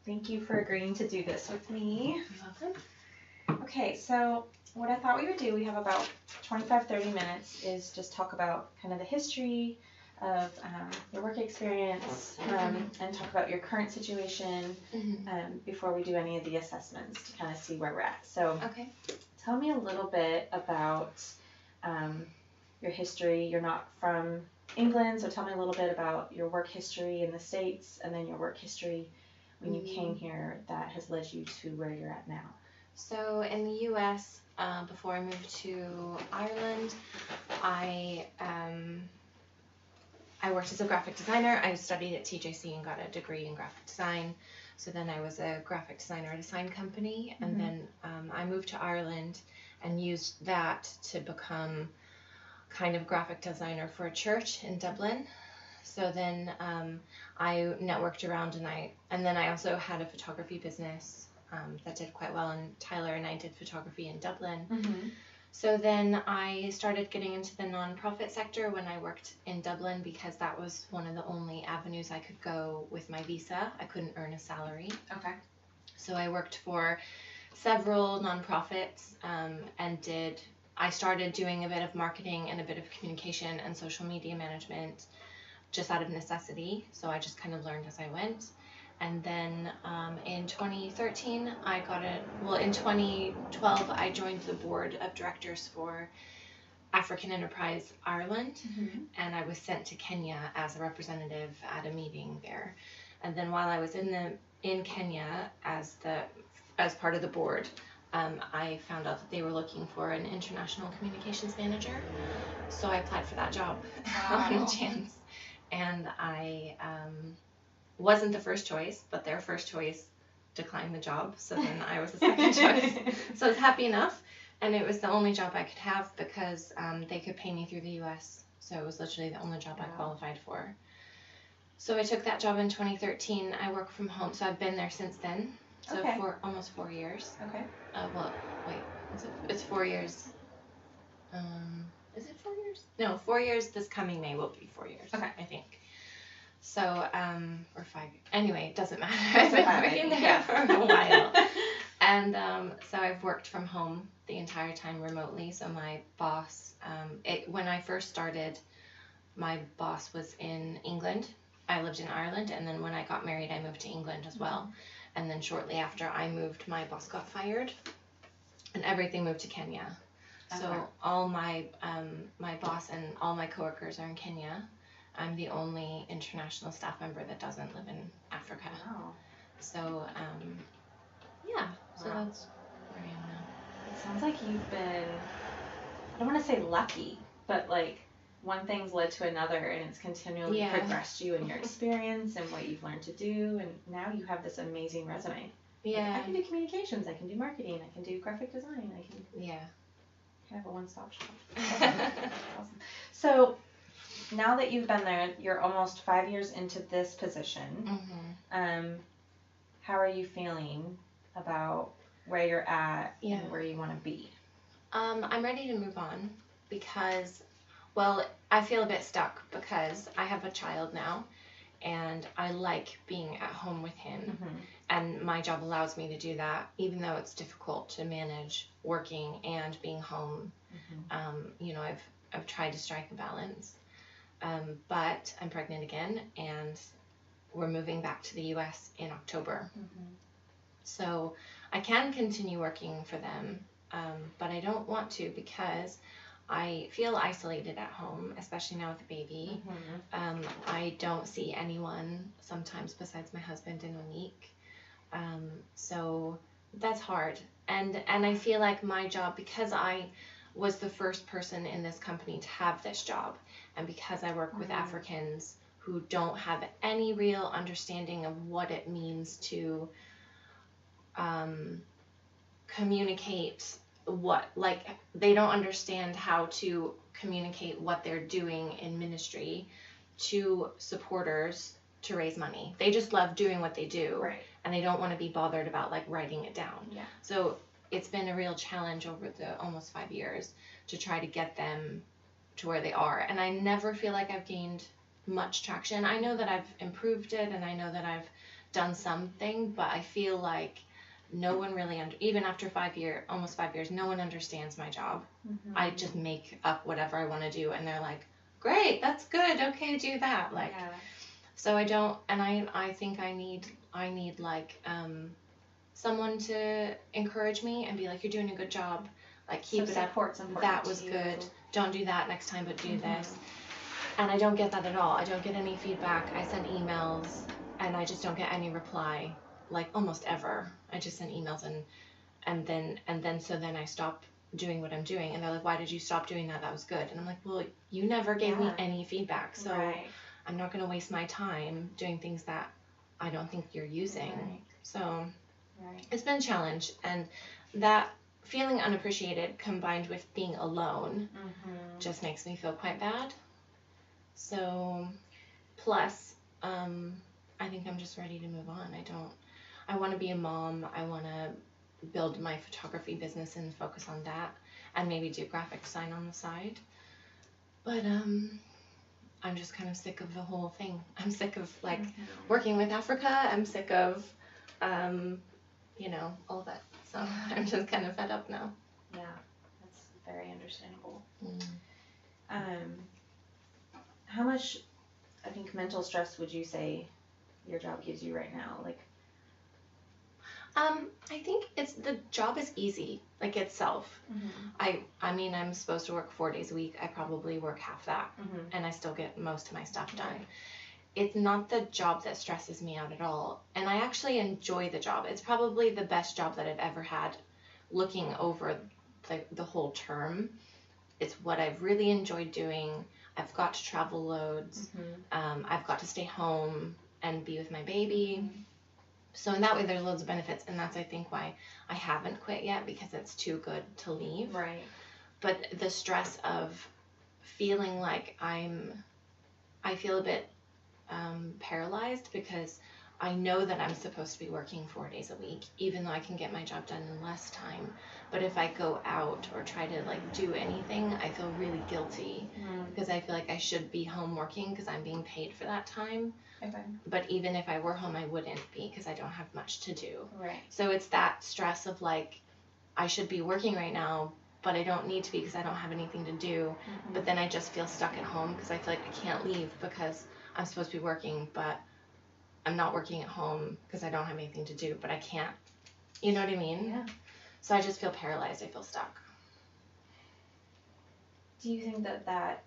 Thank you for agreeing to do this with me. You're welcome. Okay, so what I thought we would do, we have about 25-30 minutes, is just talk about kind of the history of your work experience and talk about your current situation before we do any of the assessments to kind of see where we're at. So Okay. tell me a little bit about your history. You're not from England, so tell me a little bit about your work history in the States and then your work history when you came here that has led you to where you're at now. So in the U.S., before I moved to Ireland, I worked as a graphic designer. I studied at TJC and got a degree in graphic design. So then I was a graphic designer at a sign company, and then I moved to Ireland and used that to become kind of graphic designer for a church in Dublin. So then I networked around, and then I also had a photography business that did quite well, and Tyler and I did photography in Dublin. So then I started getting into the nonprofit sector when I worked in Dublin, because that was one of the only avenues I could go with my visa. I couldn't earn a salary. Okay. So I worked for several nonprofits and I started doing a bit of marketing and a bit of communication and social media management just out of necessity. So I just kind of learned as I went. And then in 2013, in 2012, I joined the board of directors for African Enterprise Ireland, and I was sent to Kenya as a representative at a meeting there. And then while I was in Kenya as part of the board, I found out that they were looking for an international communications manager. So I applied for that job on a chance. And I wasn't the first choice, but their first choice declined the job. So then I was the second choice. So I was happy enough. And it was the only job I could have because they could pay me through the U.S. So it was literally the only job I qualified for. So I took that job in 2013. I work from home. So I've been there since then. So for almost 4 years. Okay. It's 4 years. Is it 4 years? No, 4 years. This coming May will be 4 years. Okay. I think. So, or 5. Anyway, it doesn't matter. I've been working there for a while. And so I've worked from home the entire time remotely. So my boss, when I first started, my boss was in England. I lived in Ireland. And then when I got married, I moved to England as well. And then shortly after I moved, my boss got fired. And everything moved to Kenya. So all my boss and all my coworkers are in Kenya. I'm the only international staff member that doesn't live in Africa. Wow. So, so that's where I am now. It sounds like you've been, I don't want to say lucky, but like one thing's led to another, and it's continually progressed you in your experience and what you've learned to do, and now you have this amazing resume. Yeah. Like, I can do communications, I can do marketing, I can do graphic design, I can kind of a one-stop shop. Awesome. So now that you've been there, you're almost 5 years into this position. How are you feeling about where you're at and where you want to be? I'm ready to move on because, I feel a bit stuck because I have a child now, and I like being at home with him, and my job allows me to do that, even though it's difficult to manage working and being home. I've tried to strike a balance. But I'm pregnant again, and we're moving back to the U.S. in October. So I can continue working for them, but I don't want to because I feel isolated at home, especially now with the baby. I don't see anyone sometimes besides my husband in a week. So that's hard. And I feel like my job, because I was the first person in this company to have this job, and because I work with Africans who don't have any real understanding of what it means to communicate they don't understand how to communicate what they're doing in ministry to supporters to raise money. They just love doing what they do, and they don't want to be bothered about writing it down. So it's been a real challenge over the almost 5 years to try to get them to where they are. And I never feel like I've gained much traction. I know that I've improved it, and I know that I've done something, but I feel like no one really even after almost 5 years, no one understands my job. Mm-hmm. I just make up whatever I want to do, and they're like, great, that's good, okay, do that. Like, yeah. So I don't, and I think I need like someone to encourage me and be like, you're doing a good job, like keep it up, that was good, don't do that next time, but do mm-hmm. this. And I don't get that at all. I don't get any feedback. I send emails and I just don't get any reply, like almost ever. I just send emails and then I stop doing what I'm doing, and they're like, why did you stop doing that? That was good. And I'm like, well, you never gave me any feedback, so right. I'm not going to waste my time doing things that I don't think you're using. Right. So it's been a challenge, and that feeling unappreciated combined with being alone mm-hmm. just makes me feel quite bad. So plus I think I'm just ready to move on. I want to be a mom. I want to build my photography business and focus on that, and maybe do graphic design on the side. But I'm just kind of sick of the whole thing. I'm sick of like mm-hmm. working with Africa. I'm sick of all of that. So I'm just kind of fed up now. Yeah, that's very understandable. How much, I think, mental stress would you say your job gives you right now? Like, I think the job is easy, like itself. Mm-hmm. I mean, I'm supposed to work 4 days a week. I probably work half that, mm-hmm. and I still get most of my stuff done. Right. It's not the job that stresses me out at all, and I actually enjoy the job. It's probably the best job that I've ever had, looking over the whole term. It's what I've really enjoyed doing. I've got to travel loads. Mm-hmm. I've got to stay home and be with my baby. Mm-hmm. So in that way, there's loads of benefits, and that's, I think, why I haven't quit yet, because it's too good to leave. Right. But the stress of feeling like I feel a bit paralyzed, because I know that I'm supposed to be working 4 days a week, even though I can get my job done in less time. But if I go out or try to do anything, I feel really guilty because I feel like I should be home working because I'm being paid for that time. Okay. But even if I were home, I wouldn't be because I don't have much to do. Right. So it's that stress of I should be working right now, but I don't need to be because I don't have anything to do. Mm-hmm. But then I just feel stuck at home because I feel like I can't leave because I'm supposed to be working, but I'm not working at home because I don't have anything to do, but I can't. You know what I mean? Yeah. So I just feel paralyzed. I feel stuck. Do you think that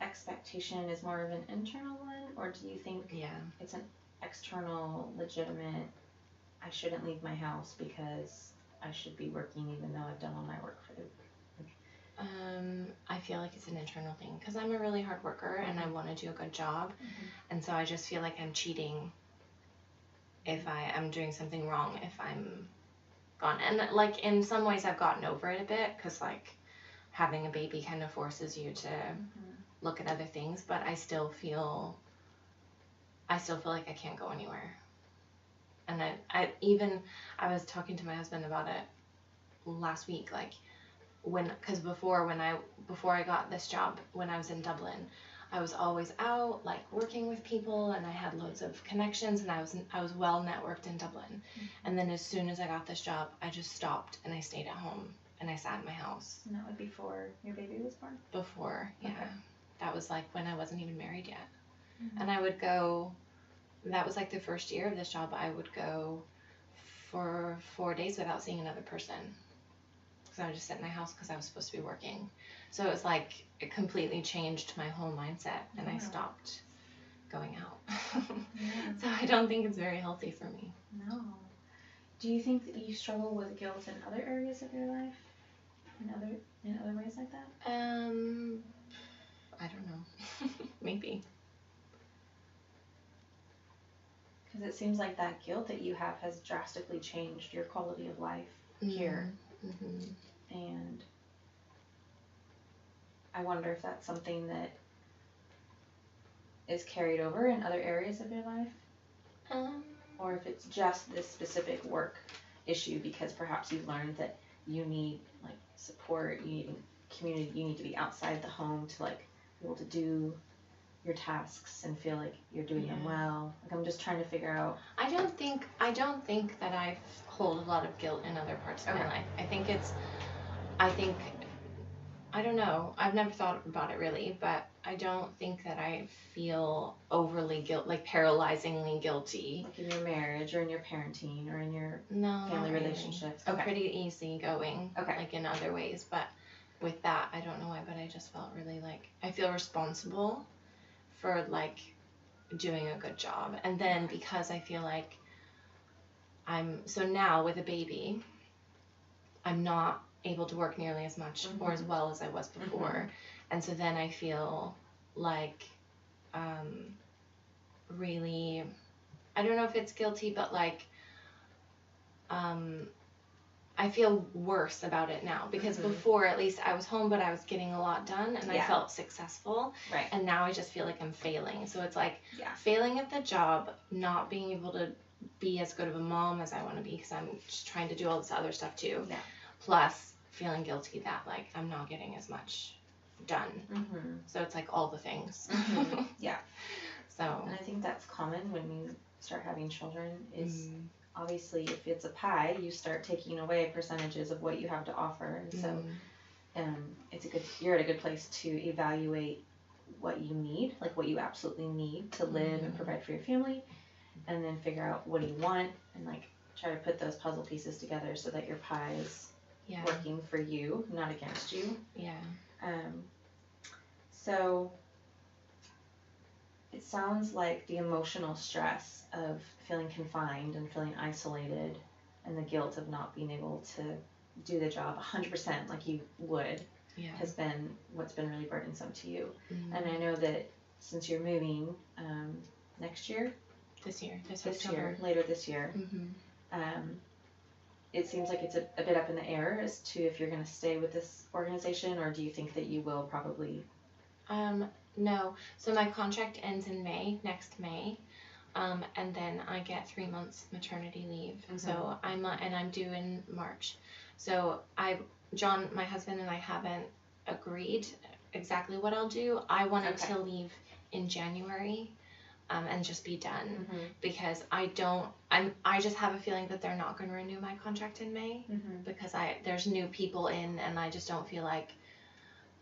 expectation is more of an internal one, or do you think it's an external, legitimate, I shouldn't leave my house because I should be working even though I've done all my work for the week? I feel like it's an internal thing because I'm a really hard worker and I want to do a good job. Mm-hmm. And so I just feel like I'm cheating if I'm doing something wrong, if I'm gone. And in some ways I've gotten over it a bit because having a baby kind of forces you to look at other things, but I still feel like I can't go anywhere. And I was talking to my husband about it last week, because before I got this job, when I was in Dublin, I was always out working with people, and I had loads of connections, and I was well networked in Dublin. Mm-hmm. And then as soon as I got this job, I just stopped and I stayed at home and I sat in my house. And that was before your baby was born? Before, yeah. Okay. That was when I wasn't even married yet. Mm-hmm. And I would go, that was the first year of this job, I would go for 4 days without seeing another person. Because I would just sit in my house because I was supposed to be working. So it was it completely changed my whole mindset, and I stopped going out. So I don't think it's very healthy for me. No. Do you think that you struggle with guilt in other areas of your life? In other ways like that? I don't know. Maybe. Because it seems like that guilt that you have has drastically changed your quality of life here. Mm-hmm. And I wonder if that's something that is carried over in other areas of your life. Or if it's just this specific work issue because perhaps you've learned that you need support, you need community, you need to be outside the home to be able to do your tasks and feel like you're doing them well? Like, I'm just trying to figure out. I don't think that I hold a lot of guilt in other parts of my life. I don't know. I've never thought about it really, but I don't think that I feel overly paralyzingly guilty. Like in your marriage or in your parenting or in your family relationships. I'm pretty easygoing, like in other ways, but with that, I don't know why, but I just felt really like I feel responsible for like doing a good job. And then because I feel like so now with a baby, I'm not able to work nearly as much or as well as I was before. And so then I feel like really, I don't know if it's guilty, but like I feel worse about it now because before at least I was home, but I was getting a lot done and I felt successful. Right. And now I just feel like I'm failing. So it's like failing at the job, not being able to be as good of a mom as I want to be because I'm just trying to do all this other stuff too. Yeah. Plus feeling guilty that like I'm not getting as much done. So it's like all the things. Yeah. So. And I think that's common when you start having children is obviously if it's a pie, you start taking away percentages of what you have to offer. And so you're at a good place to evaluate what you need, like what you absolutely need to live and provide for your family, and then figure out what do you want and like try to put those puzzle pieces together so that your pie is working for you, not against you. Yeah. So it sounds like the emotional stress of feeling confined and feeling isolated and the guilt of not being able to do the job 100% like you would has been what's been really burdensome to you. And I know that since you're moving later this year, it seems like it's a bit up in the air as to if you're going to stay with this organization, or do you think that you will probably? No. So my contract ends in next May. And then I get 3 months maternity leave. So I'm due in March. So John, my husband, and I haven't agreed exactly what I'll do. I wanted to leave in January, and just be done because I just have a feeling that they're not going to renew my contract in May because there's new people in, and I just don't feel like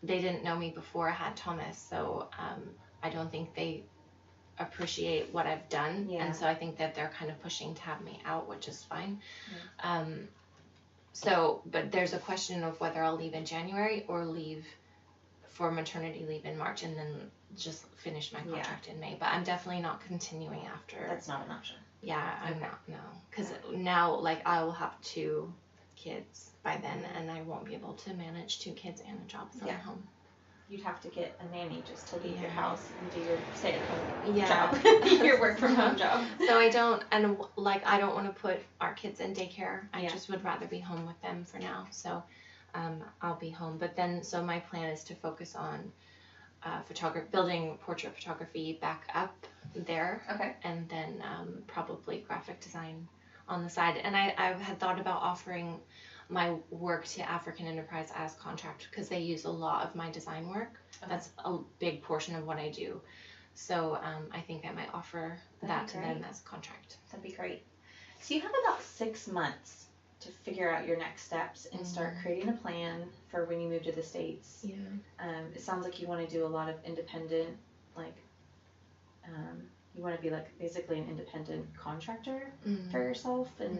they didn't know me before I had Thomas. So I don't think they appreciate what I've done, and so I think that they're kind of pushing to have me out, which is fine. But there's a question of whether I'll leave in January or leave for maternity leave in March and then just finish my contract in May. But I'm definitely not continuing after. That's not an option. Yeah, I'm not, no. Because now, like, I will have 2 kids by then, and I won't be able to manage 2 kids and a job from home. You'd have to get a nanny just to leave your house and do your stay-at-home job, your work-from-home job. So I don't want to put our kids in daycare. I just would rather be home with them for now. So I'll be home. But then, so my plan is to focus on building portrait photography back up there. Okay. And then probably graphic design on the side. And I had thought about offering my work to African Enterprise as contract because they use a lot of my design work. That's a big portion of what I do. So I think I might offer that to them as contract. That'd be great. So you have about 6 months to figure out your next steps and start creating a plan for when you move to the States. Yeah. It sounds like you want to do a lot of independent, you want to be like basically an independent contractor for yourself. And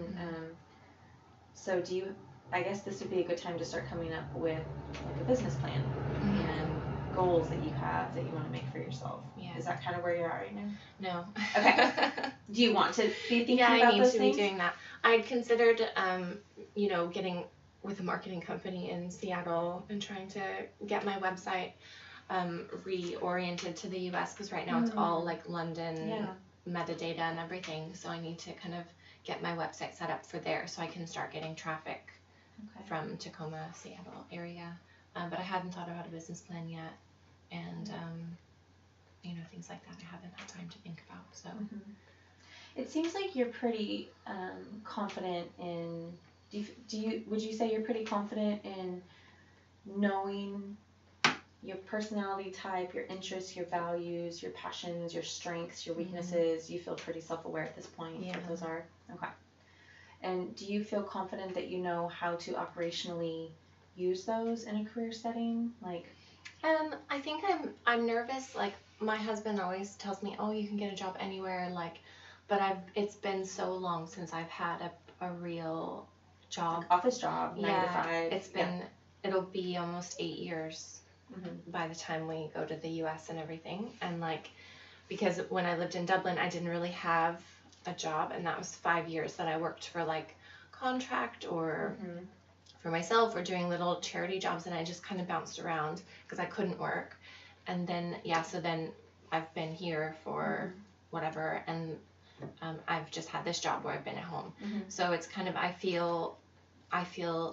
so do you, I guess this would be a good time to start coming up with like a business plan and goals that you have that you want to make for yourself. Yeah. Is that kind of where you're at right now? No. Okay. Do you want to be thinking about those things? Yeah, I need to be doing that. I'd considered, getting with a marketing company in Seattle and trying to get my website reoriented to the U.S. because right now it's all like London metadata and everything. So I need to kind of get my website set up for there so I can start getting traffic from Tacoma, Seattle area. But I hadn't thought about a business plan yet, and things like that I haven't had time to think about. So it seems like you're pretty confident in. Would you say you're pretty confident in knowing your personality type, your interests, your values, your passions, your strengths, your weaknesses, you feel pretty self-aware at this point. Yeah. What those are? Okay. And do you feel confident that you know how to operationally use those in a career setting? Like, I think I'm nervous. Like, my husband always tells me, "Oh, you can get a job anywhere." Like, but it's been so long since I've had a real job, like office job, 9 to 5. It's been it'll be almost 8 years by the time we go to the US and everything. And like, because when I lived in Dublin, I didn't really have a job, and that was 5 years that I worked for like contract or for myself or doing little charity jobs, and I just kind of bounced around because I couldn't work. And then so then I've been here for whatever, and I've just had this job where I've been at home. So it's kind of, I feel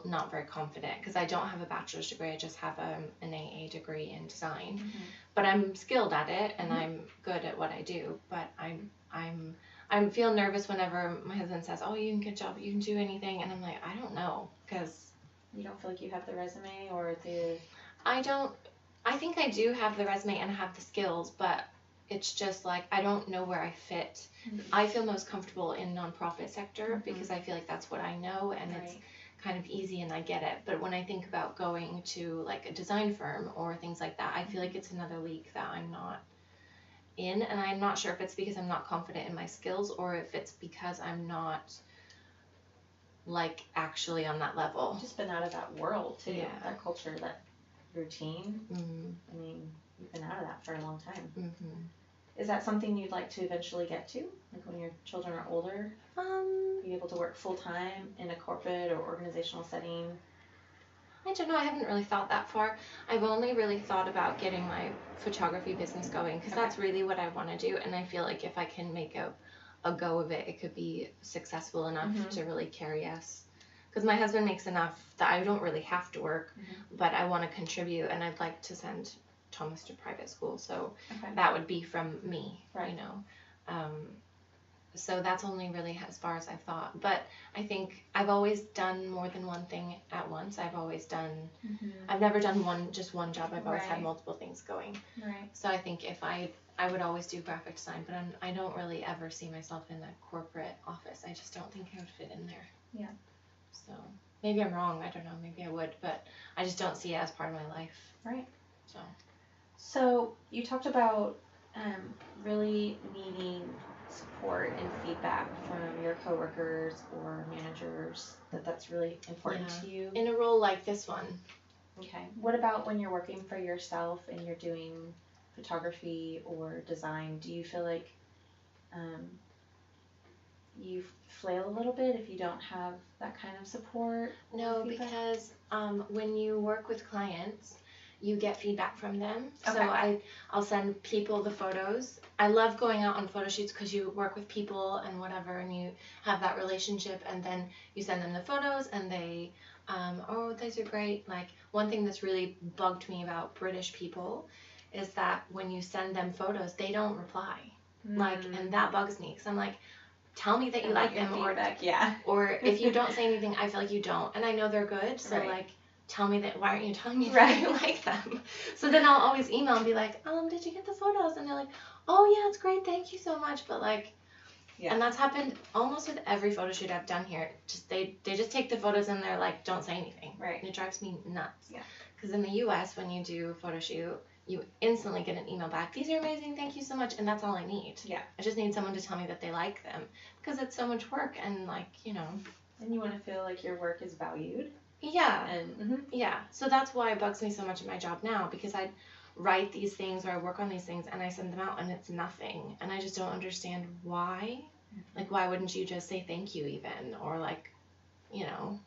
not very confident because I don't have a bachelor's degree. I just have an AA degree in design, but I'm skilled at it and I'm good at what I do. But I feel nervous whenever my husband says, "Oh, you can get a job, you can do anything," and I'm like, I don't know, because you don't feel like you have the resume or the. I think I do have the resume and I have the skills, but it's just like I don't know where I fit. I feel most comfortable in nonprofit sector because I feel like that's what I know, and it's kind of easy and I get it. But when I think about going to like a design firm or things like that, I feel like it's another league that I'm not in, and I'm not sure if it's because I'm not confident in my skills or if it's because I'm not like actually on that level. You've just been out of that world too, that culture, that routine. I mean, you've been out of that for a long time. Is that something you'd like to eventually get to, like when your children are older? Be able to work full time in a corporate or organizational setting? I don't know. I haven't really thought that far. I've only really thought about getting my photography business going because that's really what I want to do, and I feel like if I can make a go of it, it could be successful enough to really carry us. Because my husband makes enough that I don't really have to work, but I want to contribute, and I'd like to send Thomas to private school, so that would be from me, you know. So that's only really as far as I've thought. But I think I've always done more than one thing at once. I've always done, I've never done just one job. I've always had multiple things going. So I think if I would always do graphic design, but I don't really ever see myself in a corporate office. I just don't think I would fit in there. So maybe I'm wrong. I don't know. Maybe I would, but I just don't see it as part of my life. So you talked about really needing support and feedback from your coworkers or managers, that's really important to you. In a role like this one. Okay. What about when you're working for yourself and you're doing photography or design? Do you feel like you flail a little bit if you don't have that kind of support? No, because when you work with clients, you get feedback from them. So I'll send people the photos. I love going out on photo shoots because you work with people and whatever, and you have that relationship, and then you send them the photos and they, oh, those are great. Like, one thing that's really bugged me about British people is that when you send them photos, they don't reply. Like, and that bugs me because I'm like, tell me that you like them, or if you don't say anything, I feel like you don't, and I know they're good, so like, tell me that. Why aren't you telling me that you like them? So then I'll always email and be like, did you get the photos? And they're like, oh yeah, it's great, thank you so much. But like, and that's happened almost with every photo shoot I've done here. Just they just take the photos and they're like, don't say anything. And it drives me nuts. Because in the US, when you do a photo shoot, you instantly get an email back. These are amazing, thank you so much, and that's all I need. I just need someone to tell me that they like them because it's so much work, and like, you know. And you want to feel like your work is valued. So that's why it bugs me so much in my job now, because I write these things or I work on these things and I send them out and it's nothing, and I just don't understand why. Like, why wouldn't you just say thank you even, or like, you know.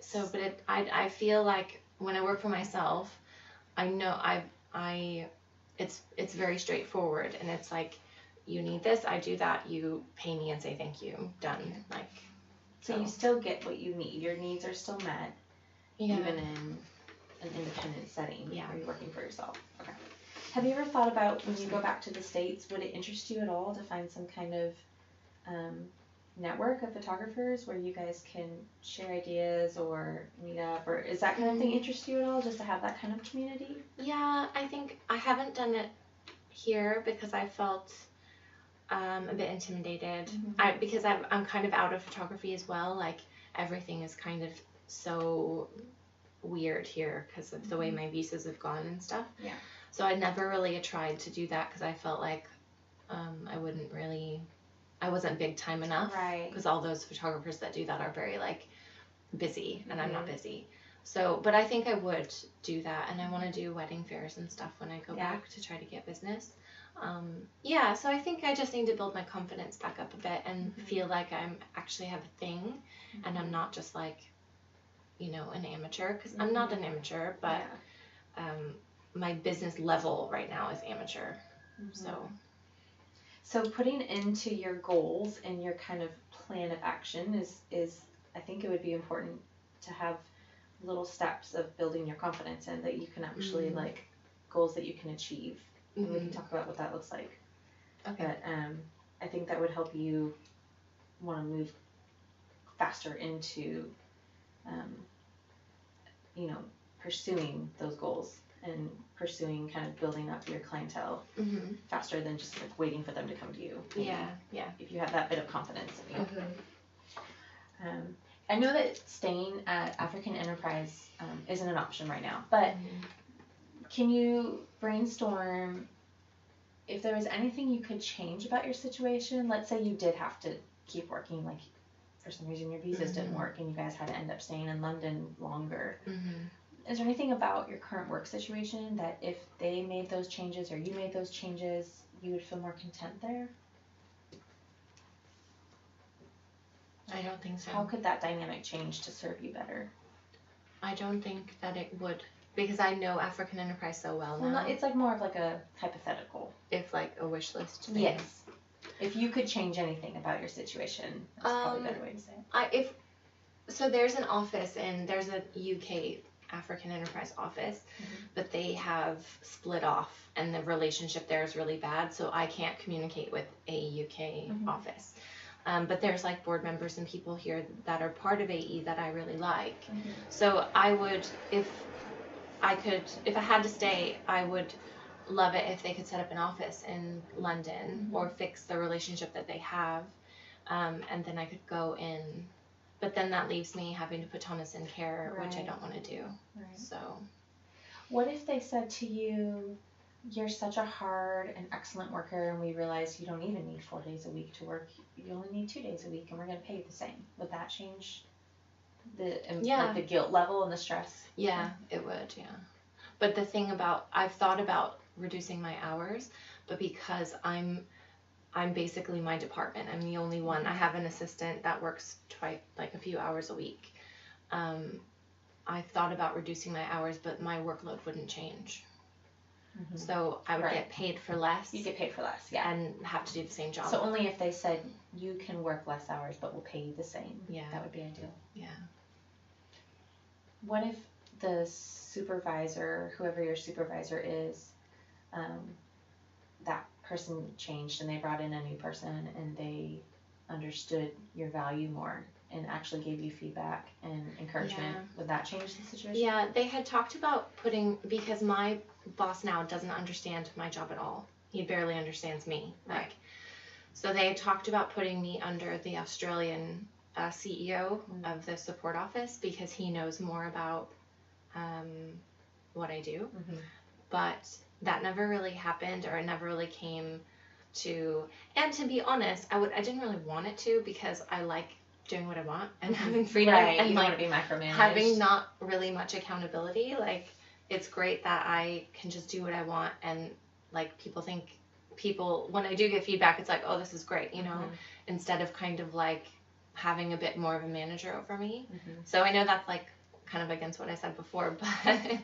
So but I feel like when I work for myself, I know it's very straightforward, and it's like, you need this, I do that, you pay me and say thank you, done. Like, so you still get what you need. Your needs are still met, even in an independent setting where you're working for yourself. Okay. Have you ever thought about when you go back to the States, would it interest you at all to find some kind of network of photographers where you guys can share ideas or meet up, or is that kind of thing interest you at all, just to have that kind of community? Yeah, I think I haven't done it here because I felt a bit intimidated. Because I'm kind of out of photography as well. Like, everything is kind of so weird here because of the way my visas have gone and stuff. Yeah. So I never really tried to do that because I felt like I wasn't big time enough. Right. Because all those photographers that do that are very like busy, and I'm not busy. So, but I think I would do that, and I want to do wedding fairs and stuff when I go back to try to get business. So I think I just need to build my confidence back up a bit and feel like I'm actually have a thing, and I'm not just like, an amateur, because I'm not an amateur, but my business level right now is amateur. So putting into your goals and your kind of plan of action is I think it would be important to have little steps of building your confidence in that you can actually like goals that you can achieve. And we can talk about what that looks like. Okay. But I think that would help you want to move faster into, pursuing those goals and pursuing kind of building up your clientele faster than just like waiting for them to come to you. Yeah. If you have that bit of confidence in you. I know that staying at African Enterprise isn't an option right now, but can you brainstorm if there was anything you could change about your situation? Let's say you did have to keep working, like for some reason your visas didn't work and you guys had to end up staying in London longer. Is there anything about your current work situation that if they made those changes or you made those changes, you would feel more content there? I don't think so. How could that dynamic change to serve you better? I don't think that it would, because I know African Enterprise so well now. Well, it's like more of like a hypothetical. If like a wish list thing. Yes. If you could change anything about your situation, that's probably a better way to say it. So there's an office there's a UK African Enterprise office, but they have split off and the relationship there is really bad, so I can't communicate with a UK office. But there's like board members and people here that are part of AE that I really like. So I would, if I had to stay, I would love it if they could set up an office in London or fix the relationship that they have, and then I could go in. But then that leaves me having to put Thomas in care, which I don't want to do. Right. So, what if they said to you, "You're such a hard and excellent worker, and we realize you don't even need 4 days a week to work. You only need 2 days a week, and we're going to pay you the same." Would that change the guilt level and the stress? Yeah, it would. Yeah. But the thing I've thought about reducing my hours, but because I'm basically my department. I'm the only one. I have an assistant that works a few hours a week. I thought about reducing my hours, but my workload wouldn't change. So I would get paid for less. You get paid for less, yeah. And have to do the same job. So only if they said you can work less hours, but we'll pay you the same. Yeah. That would be ideal. Yeah. What if the supervisor, whoever your supervisor is, that person changed and they brought in a new person and they understood your value more and actually gave you feedback and encouragement? Would that change the situation? Yeah, they had talked about because my boss now doesn't understand my job at all. He barely understands me. Right. So they had talked about putting me under the Australian CEO of the support office because he knows more about what I do. But that never really happened, or it never really came to. And to be honest, I didn't really want it to, because I like doing what I want and having freedom and you don't want to be micromanaged. Having not really much accountability. Like, it's great that I can just do what I want, and like people when I do get feedback, it's like, oh, this is great, instead of kind of like having a bit more of a manager over me. So I know that's like kind of against what I said before, but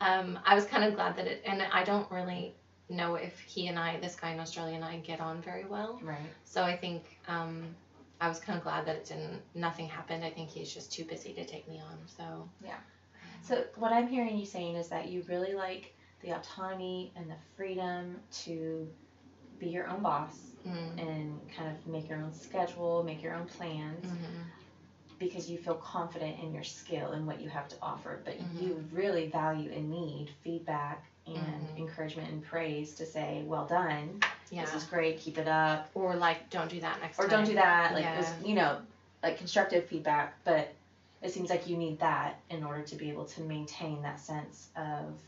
I was kind of glad that and I don't really know if this guy in Australia and I get on very well. Right. So I think I was kind of glad that nothing happened. I think he's just too busy to take me on. So yeah. So what I'm hearing you saying is that you really like the autonomy and the freedom to be your own boss and kind of make your own schedule, make your own plans, because you feel confident in your skill and what you have to offer. But you really value and need feedback and encouragement and praise to say, well done, this is great, keep it up. Or like, don't do that next time. Or don't do that, like, you know, like constructive feedback, but it seems like you need that in order to be able to maintain that sense of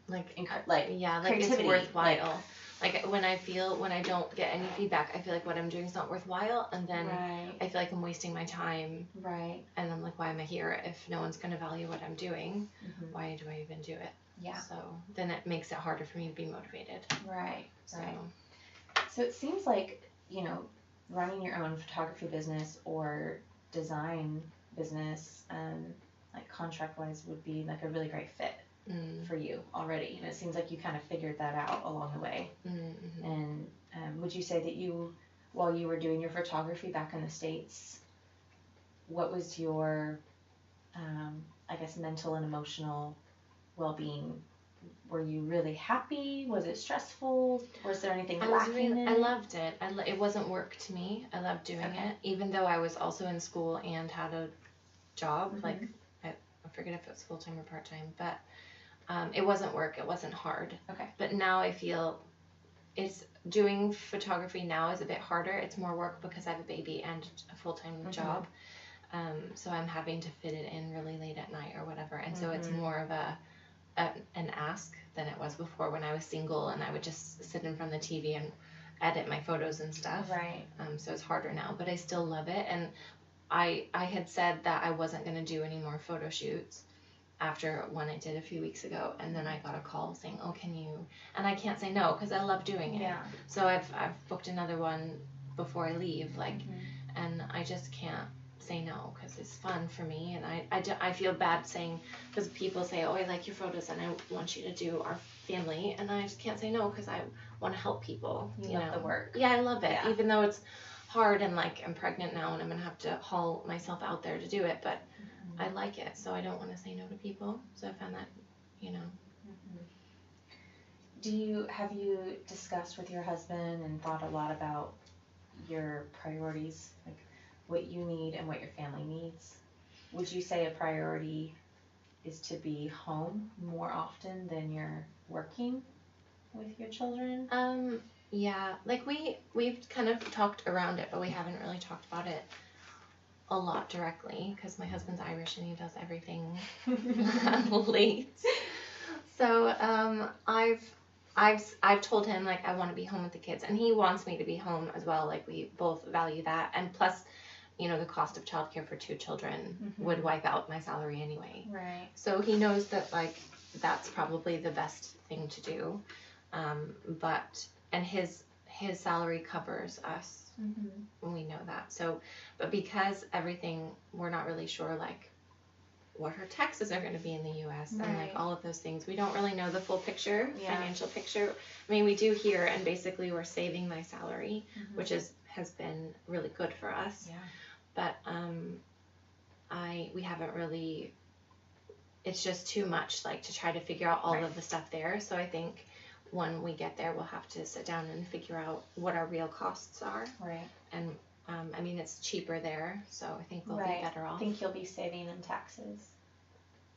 creativity. It's worthwhile. Like when I don't get any feedback, I feel like what I'm doing is not worthwhile, and then I feel like I'm wasting my time. Right. And I'm like, why am I here if no one's going to value what I'm doing? Why do I even do it? Yeah. So then it makes it harder for me to be motivated. Right. So it seems like, you know, running your own photography business or design business, like contract-wise, would be like a really great fit for you already. And it seems like you kind of figured that out along the way. And would you say that while you were doing your photography back in the States, what was your, I guess, mental and emotional well-being? Were you really happy? Was it stressful? Was there anything lacking in it? I loved it. It wasn't work to me. I loved doing it, even though I was also in school and had a job. Like, I forget if it was full-time or part-time, but it wasn't work. It wasn't hard. Okay. But now I feel doing photography now is a bit harder. It's more work because I have a baby and a full-time job. So I'm having to fit it in really late at night or whatever. And so it's more of an ask than it was before when I was single and I would just sit in front of the TV and edit my photos and stuff. Right. So it's harder now, but I still love it. And I had said that I wasn't going to do any more photo shoots after one I did a few weeks ago, and then I got a call saying, oh, can you, and I can't say no because I love doing it. Yeah. So I've booked another one before I leave, like, and I just can't say no because it's fun for me, and I feel bad saying, because people say, oh, I like your photos and I want you to do our family, and I just can't say no because I want to help people. You love the work. Yeah, I love it, even though it's hard and like I'm pregnant now and I'm gonna have to haul myself out there to do it, but I like it, so I don't want to say no to people. So I found that, you know. Have you discussed with your husband and thought a lot about your priorities, like what you need and what your family needs? Would you say a priority is to be home more often than you're working with your children? Yeah, like we've kind of talked around it, but we haven't really talked about it a lot directly because my husband's Irish and he does everything late. So I've told him, like, I want to be home with the kids, and he wants me to be home as well. Like, we both value that, and plus, you know, the cost of childcare for 2 children would wipe out my salary anyway. Right. So he knows that, like, that's probably the best thing to do. And his salary covers us. We know that. So, but because everything, we're not really sure, like, what her taxes are going to be in the U.S. and like all of those things. We don't really know the full picture, financial picture. I mean, we do here, and basically we're saving my salary, which has been really good for us. Yeah. But we haven't really. It's just too much, like, to try to figure out all of the stuff there. So I think when we get there, we'll have to sit down and figure out what our real costs are. Right. And I mean, it's cheaper there, so I think we'll be better off. I think you'll be saving in taxes.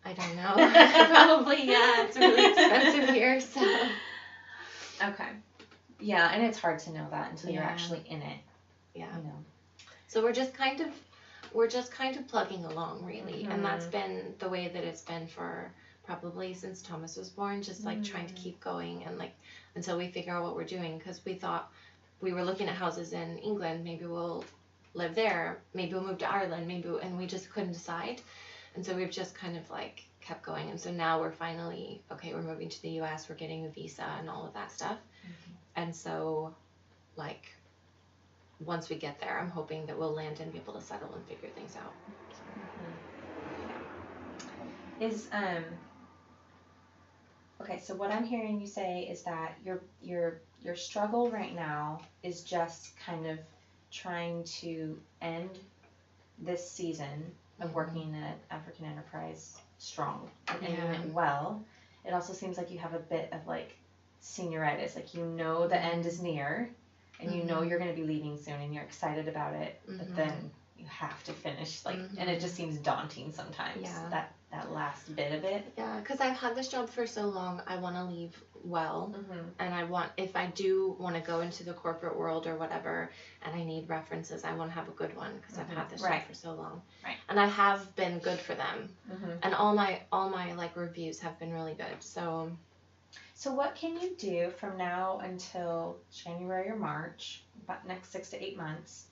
I don't know. Probably, yeah. It's really expensive here, so. Okay. Yeah, and it's hard to know that until you're actually in it. Yeah. You know. So we're just kind of plugging along, really, and that's been the way that it's been for probably since Thomas was born, just like trying to keep going and like until we figure out what we're doing, because we thought we were looking at houses in England, maybe we'll live there, maybe we'll move to Ireland, and we just couldn't decide, and so we've just kind of like kept going, and so now we're finally, okay, we're moving to the US, we're getting a visa and all of that stuff, and so like once we get there, I'm hoping that we'll land and be able to settle and figure things out. Okay, so what I'm hearing you say is that your struggle right now is just kind of trying to end this season of working at African Enterprise strong and ending it well. It also seems like you have a bit of like senioritis, like you know the end is near, and you know you're going to be leaving soon and you're excited about it, but then you have to finish, like, and it just seems daunting sometimes, that last bit of it. Yeah, because I've had this job for so long, I want to leave well, and I want, if I do want to go into the corporate world or whatever, and I need references, I want to have a good one, because I've had this job for so long, and I have been good for them, and all my like reviews have been really good. So what can you do from now until January or March, about next 6 to 8 months?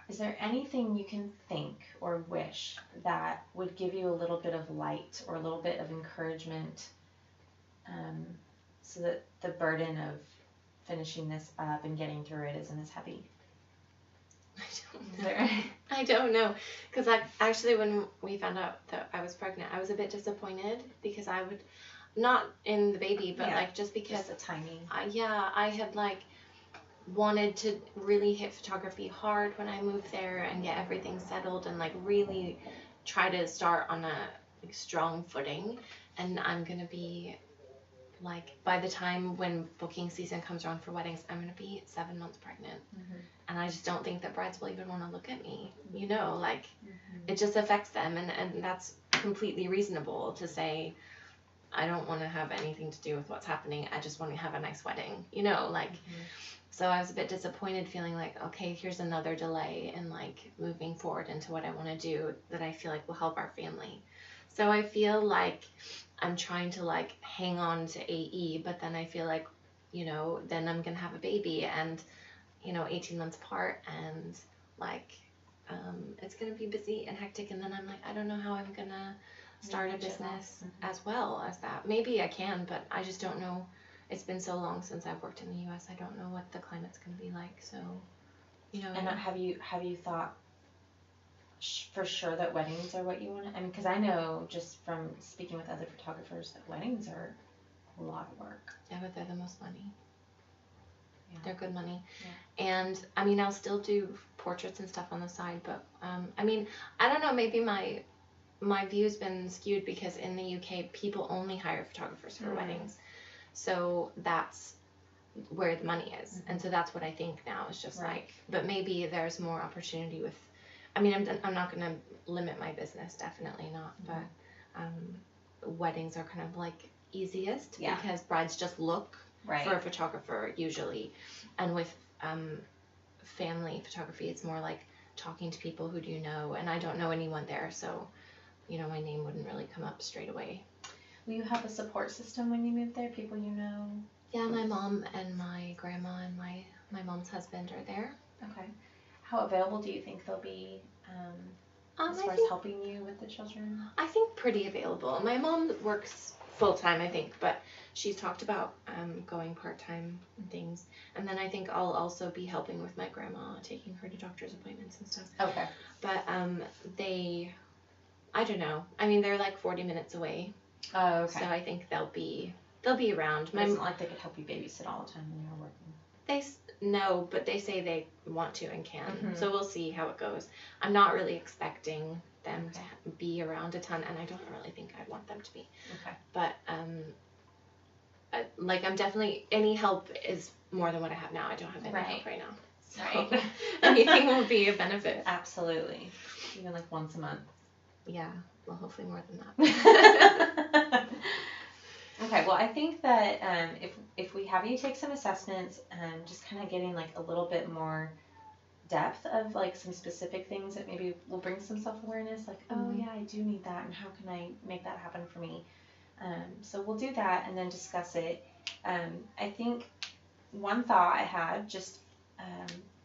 Is there anything you can think or wish that would give you a little bit of light or a little bit of encouragement, so that the burden of finishing this up and getting through it isn't as heavy? I don't know, because actually when we found out that I was pregnant, I was a bit disappointed, because I would, not in the baby, but like just because just the timing. I had like wanted to really hit photography hard when I moved there and get everything settled and like really try to start on a like strong footing, and I'm gonna be like, by the time when booking season comes around for weddings, I'm gonna be 7 months pregnant, and I just don't think that brides will even want to look at me, you know, like it just affects them, and that's completely reasonable to say, I don't want to have anything to do with what's happening, I just want to have a nice wedding, you know, like so I was a bit disappointed, feeling like, okay, here's another delay in like moving forward into what I want to do that I feel like will help our family. So I feel like I'm trying to like hang on to AE, but then I feel like, you know, then I'm gonna have a baby, and, you know, 18 months apart, and like it's gonna be busy and hectic, and then I'm like, I don't know how I'm gonna start a business as well as that. Maybe I can, but I just don't know. It's been so long since I've worked in the U.S. I don't know what the climate's going to be like. So, you know. And have you thought for sure that weddings are what you want to? I mean, because I know just from speaking with other photographers that weddings are a lot of work. Yeah, but they're the most money. Yeah. They're good money. Yeah. And I mean, I'll still do portraits and stuff on the side, but I mean, I don't know. Maybe my view's been skewed because in the UK people only hire photographers for weddings. So that's where the money is. And so that's what I think now is just like, but maybe there's more opportunity with, I mean, I'm not going to limit my business, definitely not, but weddings are kind of like easiest because brides just look for a photographer usually. And with family photography, it's more like talking to people who do you know, and I don't know anyone there, so, you know, my name wouldn't really come up straight away. Will you have a support system when you move there? People you know? Yeah, my mom and my grandma and my mom's husband are there. Okay. How available do you think they'll be as far as helping you with the children? I think pretty available. My mom works full-time, I think, but she's talked about going part-time and things. And then I think I'll also be helping with my grandma, taking her to doctor's appointments and stuff. Okay. But I don't know. I mean, they're like 40 minutes away. Oh, okay. So I think they'll be around. It's not like they could help you babysit all the time when you're working. No, but they say they want to and can. So we'll see how it goes. I'm not really expecting them to be around a ton, and I don't really think I'd want them to be. Okay. But like I'm definitely, any help is more than what I have now. I don't have any help right now. So anything will be a benefit. Absolutely. Even like once a month. Yeah. Well, hopefully more than that. Okay, well, I think that if we have you take some assessments and just kind of getting like a little bit more depth of like some specific things that maybe will bring some self-awareness, like, oh yeah, I do need that, and how can I make that happen for me? So we'll do that and then discuss it. I think one thought I had just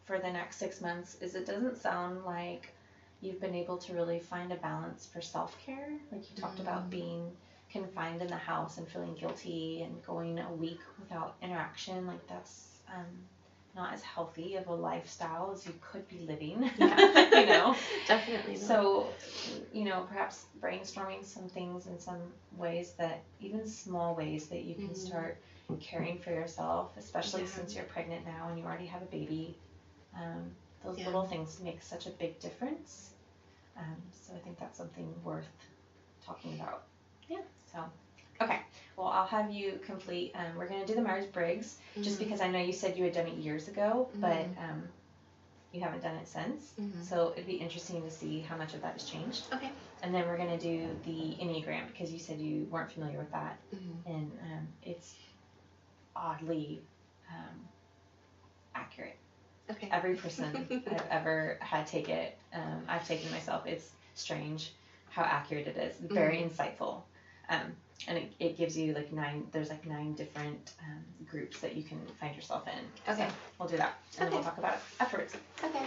for the next 6 months is it doesn't sound like you've been able to really find a balance for self-care. Like you talked about being confined in the house and feeling guilty and going a week without interaction. Like that's not as healthy of a lifestyle as you could be living. Yeah. You know? Definitely not. So, you know, perhaps brainstorming some things in some ways that, even small ways that you can start caring for yourself, especially since you're pregnant now and you already have a baby. Those little things make such a big difference. So I think that's something worth talking about. Yeah. So Okay. Well, I'll have you complete. We're going to do the Myers-Briggs, just because I know you said you had done it years ago, but you haven't done it since. So it'd be interesting to see how much of that has changed. Okay. And then we're going to do the Enneagram, because you said you weren't familiar with that. And it's oddly accurate. Okay. Every person I've ever had take it, I've taken myself, it's strange how accurate it is. Very insightful. And it gives you like there's 9 different groups that you can find yourself in. Okay. So we'll do that. And then we'll talk about it afterwards. Okay.